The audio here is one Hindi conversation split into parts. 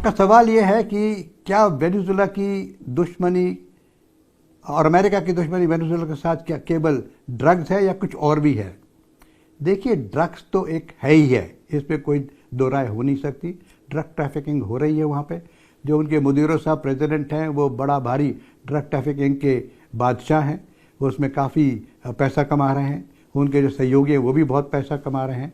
आपका सवाल ये है कि क्या वेनेजुएला की दुश्मनी और अमेरिका की दुश्मनी वेनेजुएला के साथ क्या केवल ड्रग्स है या कुछ और भी है? देखिए, ड्रग्स तो एक है ही है, इस पर कोई दो राय हो नहीं सकती। ड्रग ट्रैफिकिंग हो रही है वहाँ पे। जो उनके मुदीरो साहब प्रेसिडेंट हैं वो बड़ा भारी ड्रग ट्रैफिकिंग के बादशाह हैं, वो उसमें काफ़ी पैसा कमा रहे हैं। उनके जो सहयोगी हैं वो भी बहुत पैसा कमा रहे हैं।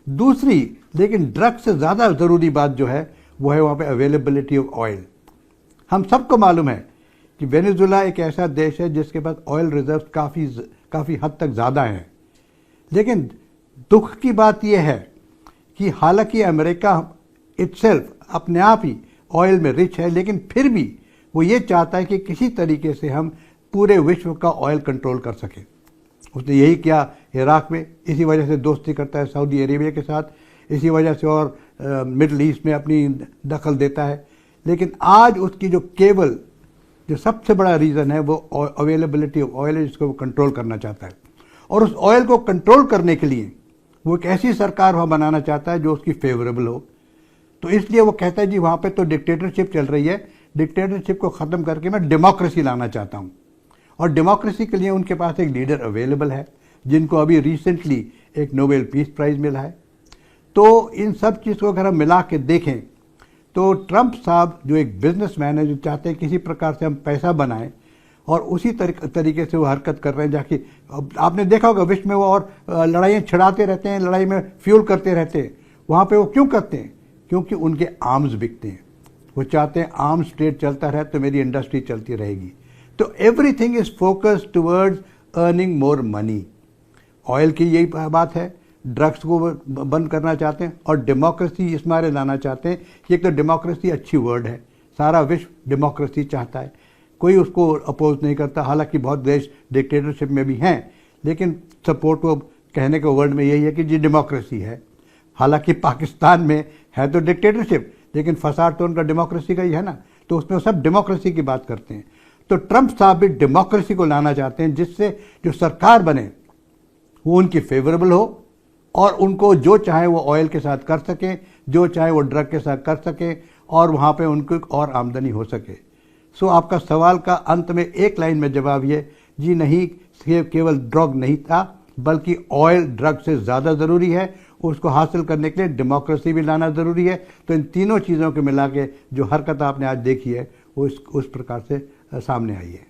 दूसरी, लेकिन ड्रग से ज़्यादा ज़रूरी बात जो है वो है वहाँ पे अवेलेबिलिटी ऑफ ऑयल। हम सबको मालूम है कि वेनेजुएला एक ऐसा देश है जिसके पास ऑयल रिजर्व काफ़ी हद तक ज़्यादा हैं। लेकिन दुख की बात यह है कि हालांकि अमेरिका इटसेल्फ अपने आप ही ऑयल में रिच है, लेकिन फिर भी वो ये चाहता है कि किसी तरीके से हम पूरे विश्व का ऑयल कंट्रोल कर सकें। उसने यही किया इराक में, इसी वजह से दोस्ती करता है सऊदी अरेबिया के साथ, इसी वजह से और मिडल ईस्ट में अपनी दखल देता है। लेकिन आज उसकी जो सबसे बड़ा रीज़न है वो अवेलेबिलिटी ऑफ ऑयल है, जिसको वो कंट्रोल करना चाहता है। और उस ऑयल को कंट्रोल करने के लिए वो एक ऐसी सरकार वहाँ बनाना चाहता है जो उसकी फेवरेबल हो। तो इसलिए वो कहता है जी वहाँ पे तो डिक्टेटरशिप चल रही है, डिक्टेटरशिप को ख़त्म करके मैं डेमोक्रेसी लाना चाहता हूँ। और डेमोक्रेसी के लिए उनके पास एक लीडर अवेलेबल है, जिनको अभी रिसेंटली एक नोबेल पीस प्राइज़ मिला है। तो इन सब चीज़ को अगर हम मिला के देखें तो ट्रंप साहब जो एक बिजनेसमैन है, जो चाहते हैं किसी प्रकार से हम पैसा बनाएं, और उसी तरीके से वो हरकत कर रहे हैं। जाके आपने देखा होगा विश्व में वो और लड़ाइयाँ छिड़ाते रहते हैं, लड़ाई में फ्यूल करते रहते हैं। वहाँ पे वो क्यों करते हैं? क्योंकि उनके आर्म्स बिकते हैं। वो चाहते हैं आर्म्स ट्रेड चलता रहे तो मेरी इंडस्ट्री चलती रहेगी। तो everything is focused towards earning more money. Oil की यही बात है, ड्रग्स को बंद करना चाहते हैं और डेमोक्रेसी इस मारे लाना चाहते हैं कि एक तो डेमोक्रेसी अच्छी वर्ड है, सारा विश्व डेमोक्रेसी चाहता है, कोई उसको अपोज नहीं करता। हालांकि बहुत देश डिक्टेटरशिप में भी हैं, लेकिन सपोर्ट वो कहने के वर्ड में यही है कि जी डेमोक्रेसी है। हालांकि पाकिस्तान में है तो डिक्टेटरशिप, लेकिन फसाद तो उनका डेमोक्रेसी का ही है ना, तो उसमें सब डेमोक्रेसी की बात करते हैं। तो ट्रंप साहब भी डेमोक्रेसी को लाना चाहते हैं, जिससे जो सरकार बने वो उनकी फेवरेबल हो और उनको जो चाहे वो ऑयल के साथ कर सकें, जो चाहे वो ड्रग के साथ कर सकें, और वहाँ पे उनको और आमदनी हो सके। सो आपका सवाल का अंत में एक लाइन में जवाब ये, जी नहीं, केवल ड्रग नहीं था, बल्कि ऑयल ड्रग से ज़्यादा ज़रूरी है। उसको हासिल करने के लिए डेमोक्रेसी भी लाना ज़रूरी है। तो इन तीनों चीज़ों के मिला के जो हरकत आपने आज देखी है वो उस प्रकार से सामने आई है।